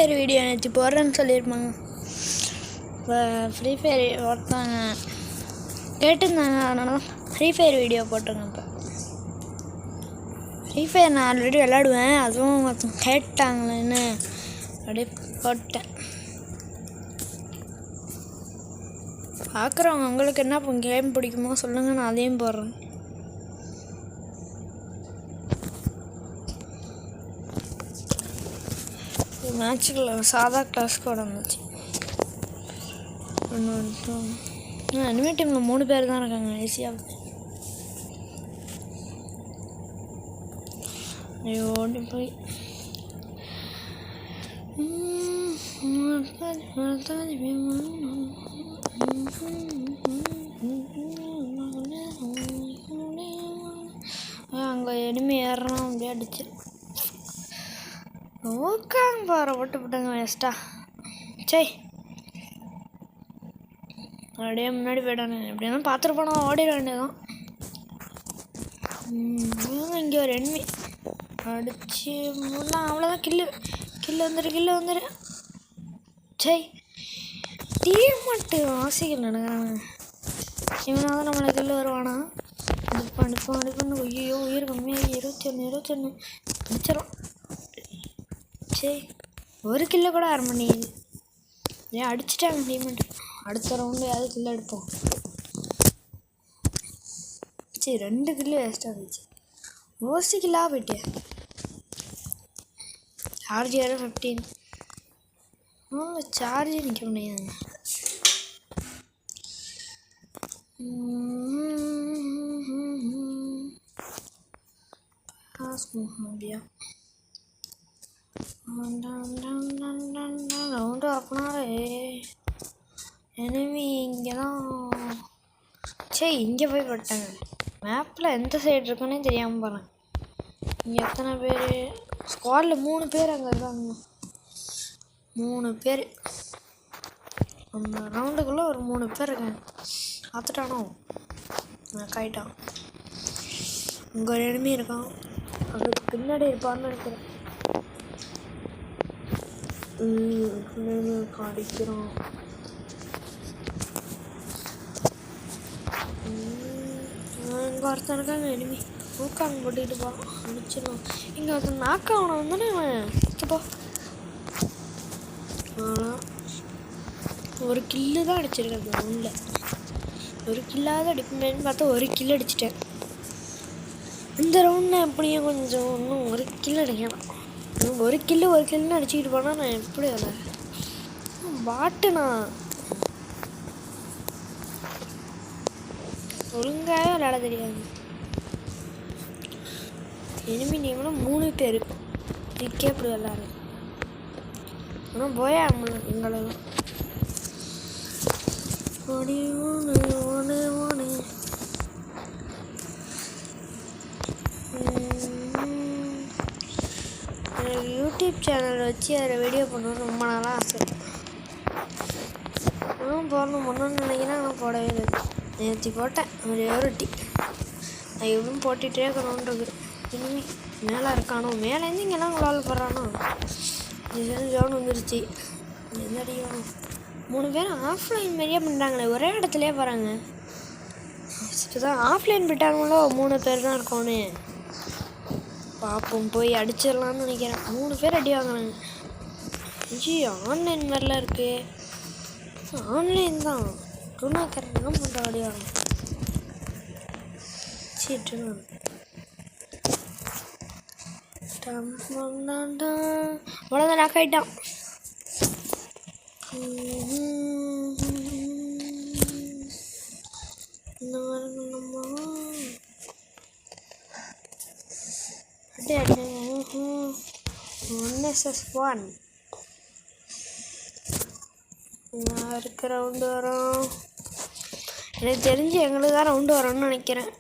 Fire video நேற்று போடுறேன்னு சொல்லியிருப்பாங்க. இப்போ ஃப்ரீ ஃபயர் ஒருத்தாங்க கேட்டிருந்தாங்க, அதனால தான் ஃப்ரீ ஃபயர் வீடியோ போட்டிருக்கேன். இப்போ ஃப்ரீ ஃபயர் நான் ஆல்ரெடி விளாடுவேன், அதுவும் ஒருத்தங்க கேட்டாங்களேன்னு அப்படியே போட்டேன். பார்க்குறவங்க உங்களுக்கு என்ன கேம் பிடிக்குமோ சொல்லுங்கள், நான் அதையும் போடுறேன். மேட்சுக்குள்ள சாதா கிளாஸ் கூட இருந்துச்சு. இனிமே டீமில் 3 பேர் தான் இருக்காங்க. ஈஸியாக ஓடி போய் அங்கே இனிமே ஏறுறோம். அப்படியே அடிச்சு ஓக்காங்க பாரு போட்டு போட்டாங்க வேஸ்ட்டா. சரி அப்படியே முன்னாடி போயிடானே, எப்படின்னா பார்த்துருப்பானோ ஓடிட வேண்டியதான். இங்கே ஒரு என்மி அடிச்சு முன்னாள் அவ்வளோதான். கில்லு வந்துடு. சரி டீம் மட்டும் ஆசைகள் நடக்கிறாங்க. இவனாக தான் நம்மளை கில்லு வருவானா? அடிப்பான். ஐயோ உயிர் கம்மியாக 21 அடிச்சிடும். சரி ஒரு கில்ல கூட ஆர பண்ணிடுது. ஏன் அடிச்சிட்டாங்க டீமெண்ட்டு. அடுத்த ரவுண்டு யாவது கில்ல எடுப்போம். சரி 2 கில்லு வேஸ்ட்டாக இருந்துச்சு. ஓசி கில்லாக போயிட்டேன். சார்ஜ் வேறு 15. சார்ஜ் நிற்க முடியாது. அப்படியா ரவுண்டு ஆஃப்னாலே எனிமி இங்கே தான். சரி இங்கே போய் போட்டாங்க. மேப்பில் எந்த சைடு இருக்குன்னே தெரியாமல் போகிறேன். இங்கே எத்தனை பேர் ஸ்குவாடில் 3 பேர் அங்கே இருக்காங்க. 3 பேர் அந்த ரவுண்டுக்குள்ளே ஒரு 3 பேர் இருக்காங்க. பார்த்துட்டானோ காயிட்டான். இங்கே ஒரு எனிமி இருக்கான், அதுக்கு பின்னாடி இருப்பான்னு நினைக்கிறேன். அடிக்கிறோம். இங்கே ஒருத்தன் இருக்காங்க எனிமி ஊக்காங்க போட்டுக்கிட்டு போகிறான். அடிச்சிடலாம். இங்கே ஒருத்தன் நாக்காவனை வந்தானே போ. ஆனால் ஒரு கில்லு தான் அடிச்சிருக்கேன். ரவுண்டில் ஒரு கில்லாவது அடிப்பேன்னு பார்த்தா ஒரு கில்லு அடிச்சிட்டேன். இந்த ரவுண்டில் எப்படியும் கொஞ்சம் இன்னும் ஒரு கில்லு அடிக்கலாம். ஒரு கில்லுன்னு அடிச்சுக்கிட்டு போனால் நான் எப்படி விளாட்றேன்? பாட்டுண்ணா ஒழுங்காகவே விளாட தெரியாது. எனிமி நீங்களும் 3 பேர் இதுக்கே எப்படி விளாட்றது? ஆனால் போயா எங்களெல்லாம் யூடியூப் சேனல் வச்சு அதில் வீடியோ பண்ணணும்னு ரொம்ப நாளாக ஆசை. போடணும்னு நினைக்கிறேன், ஆனால் போடவே இல்லை. நேற்று போட்டேன் ஒரு டீ. நான் எவ்வளோ போட்டுகிட்டே இருக்கணுன்றது. இனிமே மேலே இருக்கானோ, மேலேருந்து இங்கெல்லாம் உங்களால் போடுறானோ. இது ஜோன் வந்துருச்சு. எந்த அடிக்கணும்? 3 பேர் ஆஃப்லைன் மாரியே பண்ணுறாங்களே, ஒரே இடத்துலையே போகிறாங்க. இதுதான் ஆஃப்லைன் விட்டாங்களோ 3 பேர் தான் இருக்கோன்னு பார்ப்போம். போய் அடிச்சிடலான்னு நினைக்கிறேன். 3 பேர் அடி வாங்கினாங்க. ஆன்லைன் மாதிரிலாம் இருக்குது. ஆன்லைன் தான் டூனாக்கரெக்டாக தான் பண்ணுற அடி வாங்க. சீட்டு அவ்வளோதான் லாக் ஆகிட்டான்.1 யாருக்கு ரவுண்டு வரும்? எனக்கு தெரிஞ்சு எங்களுக்கு தான் ரவுண்டு வரும்னு நினைக்கிறேன்.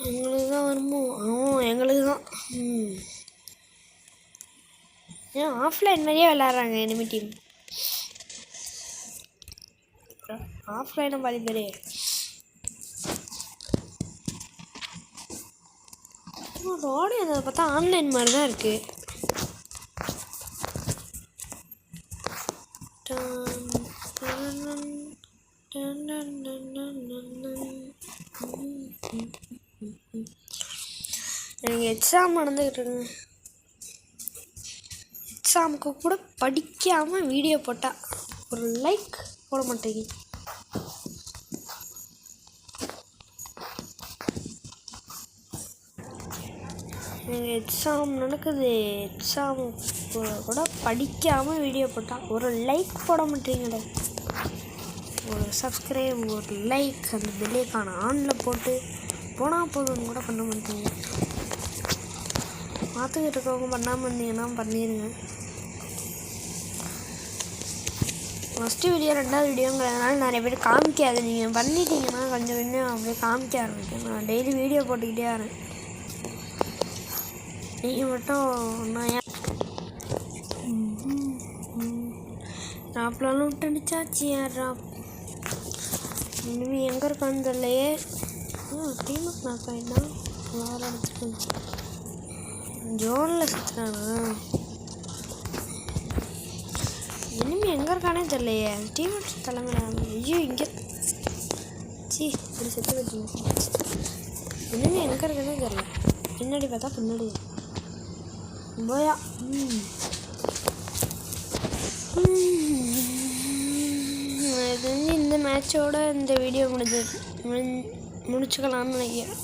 எங்களுக்கு தான் வருமோ? எங்களுக்கு தான். ஏன் ஆஃப்லைன் மாதிரியே விளாட்றாங்க எனிமி டீம். ஆஃப்லைனை பாதி பேர் ரோடு அதை பார்த்தா ஆன்லைன் மாதிரி தான் இருக்குது. எனக்கு எக்ஸாம் நடந்துக்கிட்டு இருக்குங்க. எக்ஸாமுக்கு கூட படிக்காமல் வீடியோ போட்டால் ஒரு லைக் போட மாட்டேங்க. எனக்கு எக்ஸாம் நடக்குது, எக்ஸாம் கூட படிக்காமல் வீடியோ போட்டால் ஒரு லைக் போட மாட்டேங்கடா. ஒரு சப்ஸ்கிரைப், ஒரு லைக், அந்த பெல்லைக்கான ஆனில் போட்டு போனால் போதும்னு கூட பண்ண மாட்டேங்க. பார்த்துக்கிட்டு இருக்கவங்க பண்ணாமல் இருந்தீங்கன்னா பண்ணிடுங்க. ஃபஸ்ட்டு வீடியோ 2வது வீடியோங்கிறதுனால நிறைய பேர் காமிக்காது. நீங்கள் பண்ணிட்டீங்கன்னா கொஞ்சம் கொஞ்சம் அப்படியே காமிக்க ஆரம்பிக்கும். நான் டெய்லி வீடியோ போட்டுக்கிட்டே வரேன். நீங்கள் மட்டும் நான் ட்ராப்லாம் விட்டு அடிச்சாச்சு. ட்ராப் இனிமேல் எங்கே இருக்கான்னு தெரியலையே. டீமுக்கு நான் போயிட்டா வேறு எடுத்துருக்கேன். ஜோனில் சுற்றுறானா? இனிமேல் எங்கே இருக்கானே தெரியலையே. டீம் தலைமையில ஐயோ இங்கே இப்படி செத்து வச்சுங்க. இனிமேல் எங்கே இருக்கானே தெரியல. பின்னாடி பார்த்தா பின்னாடி போயா. எனக்கு தெரிஞ்சு இந்த மேட்சோட இந்த வீடியோ முடிச்சுக்கலாம்னு நினைக்கிறேன்.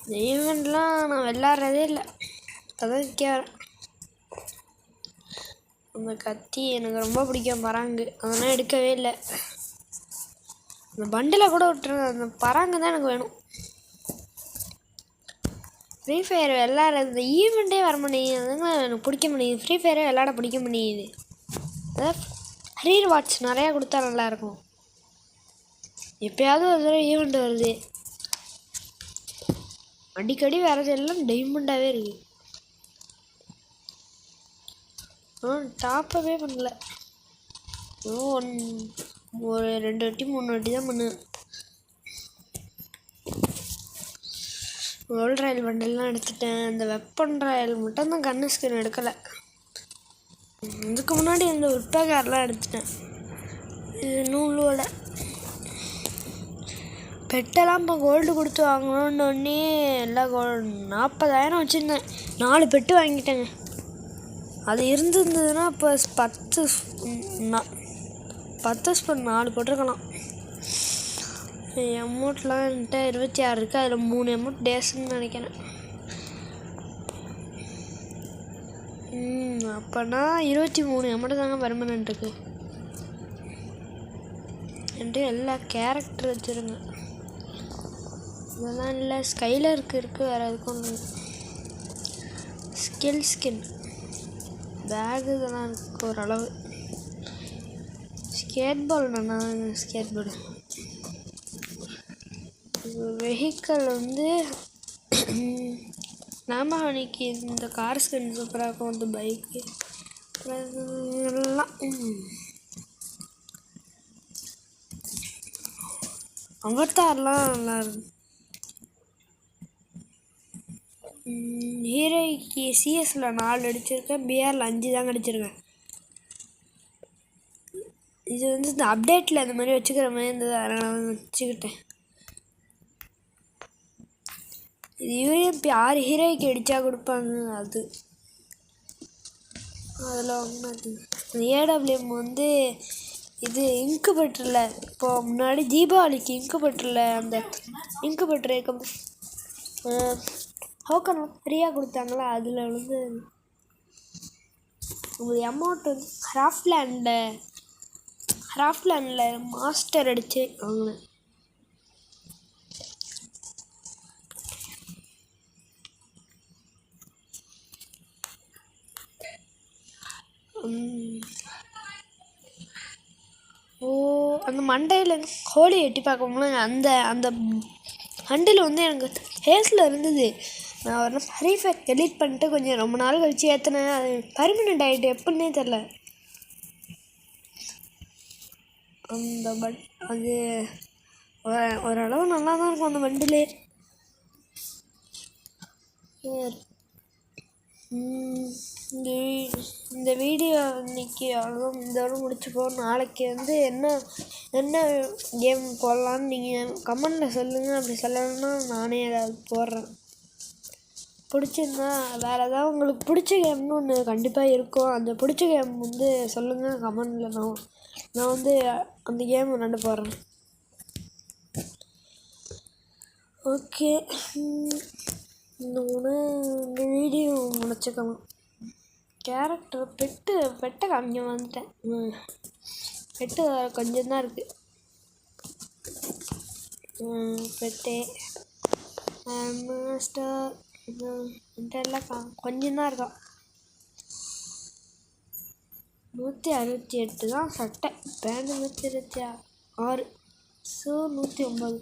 இந்த ஈவெண்ட்லாம் நான் விளாட்றதே இல்லை. அதான் விற்கிறேன். அந்த கத்தி எனக்கு ரொம்ப பிடிக்கும், பராங்கு. அதெல்லாம் எடுக்கவே இல்லை. அந்த பண்டில் கூட விட்டுருங்க. அந்த பராங்கு தான் எனக்கு வேணும். ஃப்ரீ ஃபயர் விளாட்றது இந்த ஈவெண்ட்டே வர மாட்டேங்குது. அதுங்க எனக்கு பிடிக்க மாட்டேங்குது. ஃப்ரீ ஃபயரே விளாட பிடிக்க மாட்டேங்குது. அதான் ஃப்ரீ வாட்ச் நிறையா கொடுத்தா நல்லாயிருக்கும். எப்போயாவது ஒரு தடவை ஈவெண்ட் வருது. அடிக்கடி வரது எல்லாம் டைமண்டாகவே இருக்குது. டாப்பவே பண்ணல. ஒரு 2 வாட்டி 3 வாட்டி தான் பண்ணேன். வேர்ல்ட் ராயல் பண்டெல்லாம் எடுத்துட்டேன். அந்த வெப்பன் ராயல் மட்டும் தான் கண்ணு ஸ்கின் எடுக்கலை. இதுக்கு முன்னாடி அந்த உட்பேக்காரெலாம் எடுத்துட்டேன். இது நூலோட பெட்டெல்லாம் இப்போ கோல்டு கொடுத்து வாங்கணுன்னே எல்லாம் 40,000 வச்சுருந்தேன். 4 பெட்டு வாங்கிட்டேங்க. அது இருந்திருந்ததுன்னா இப்போ 10 ஸ்பன் 4 போட்டிருக்கலாம். அமௌண்ட்லாம் என்கிட்ட 26 இருக்குது. அதில் 3 அமௌண்ட் டேஸ்ன்னு நினைக்கிறேன். அப்போனா 23 அமௌண்ட் தாங்க பர்மனெண்ட் இருக்குது. என்கிட்ட எல்லா கேரக்டர் வச்சுருங்க. இதெல்லாம் இல்லை. ஸ்கைலருக்கு இருக்குது. வேறு எதுக்கும் ஸ்கின் பேகு இதெல்லாம் இருக்குது ஓரளவு. ஸ்கேட் பால் நல்லா ஸ்கேட் பால். வெஹிக்கல் வந்து நாமஹானிக்கு இந்த கார் ஸ்கின் சூப்பராக இருக்கும். அந்த பைக்கு எல்லாம் அவதார்லாம் நல்லா இருக்கும். ஹீரோய்க்கு சிஎஸ்ல 4 அடிச்சிருக்கேன். பிஆரில் 5 தாங்க அடிச்சிருக்கேன். இது வந்து இந்த அப்டேட்டில் இந்த மாதிரி வச்சுக்கிற மாதிரி இருந்தது, அதனால் வச்சுக்கிட்டேன். இது யூஎம்பி 6 ஹீரோய்க்கு அடித்தா கொடுப்பாங்க. அது அதில் வாங்கினது. ஏடபிள்யூஎம் வந்து இது இன்குபேட்டரில் இப்போது முன்னாடி தீபாவளிக்கு இன்குபேட்டரில் அந்த இன்குபேட்டர் டோக்கன் ஃப்ரீயாக கொடுத்தாங்களா, அதில் வந்து உங்களுக்கு அமௌண்ட் வந்து கிராஃப்ட்லேண்டில் மாஸ்டர் அடித்து வாங்கினேன். அந்த மண்டையில் ஹோலி எட்டி பார்க்கும்போது அந்த அந்த ஹண்டில் வந்து எனக்கு ஹேஸில் இருந்தது. நான் ஒரு ஃப்ரீ ஃபயர் டெலீட் பண்ணிட்டு கொஞ்சம் ரொம்ப நாள் கழிச்சு ஏற்றினேன். அது பர்மனெண்ட் ஆகிட்டு எப்படின்னே தெரில. அந்த அது ஓரளவு நல்லா தான் இருக்கும் அந்த வண்டிலே. இந்த வீடியோ இன்றைக்கி அவ்வளோதான், இதோட முடிச்சுப்போம். நாளைக்கு வந்து என்ன கேம் போடலான்னு நீங்கள் கமெண்டில் சொல்லுங்கள். அப்படி சொல்லணும்னா நானே ஏதாவது போடுறேன். பிடிச்சிருந்தா வேறு ஏதாவது உங்களுக்கு பிடிச்ச கேம்னு ஒன்று கண்டிப்பாக இருக்கும். அந்த பிடிச்ச கேம் வந்து சொல்லுங்கள் கமெண்டில். நான் வந்து அந்த கேம் விளாண்டு போடுறேன். ஓகே, இந்த வீடியோ முடிச்சுக்கலாம். கேரக்டர் பெட்டை காமிக்க வந்துட்டேன். பெட்டு கொஞ்சம் தான் இருக்குது. பெட்டே மாஸ்டர் இதெல்லாம் கொஞ்சம் தான் இருக்கான். 168 தான் சட்டை. Pant 126, shoe 109.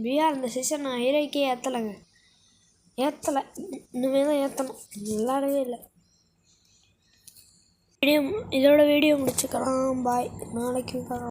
பிஆர் இந்த சீசன் நான் ஹீரோக்கே ஏற்றலை. இனிமேல் தான் ஏற்றணும். நல்லாவே இல்லை. இதோட வீடியோ முடிச்சுக்கலாம். பாய். நாளைக்கு பார்க்கலாம்.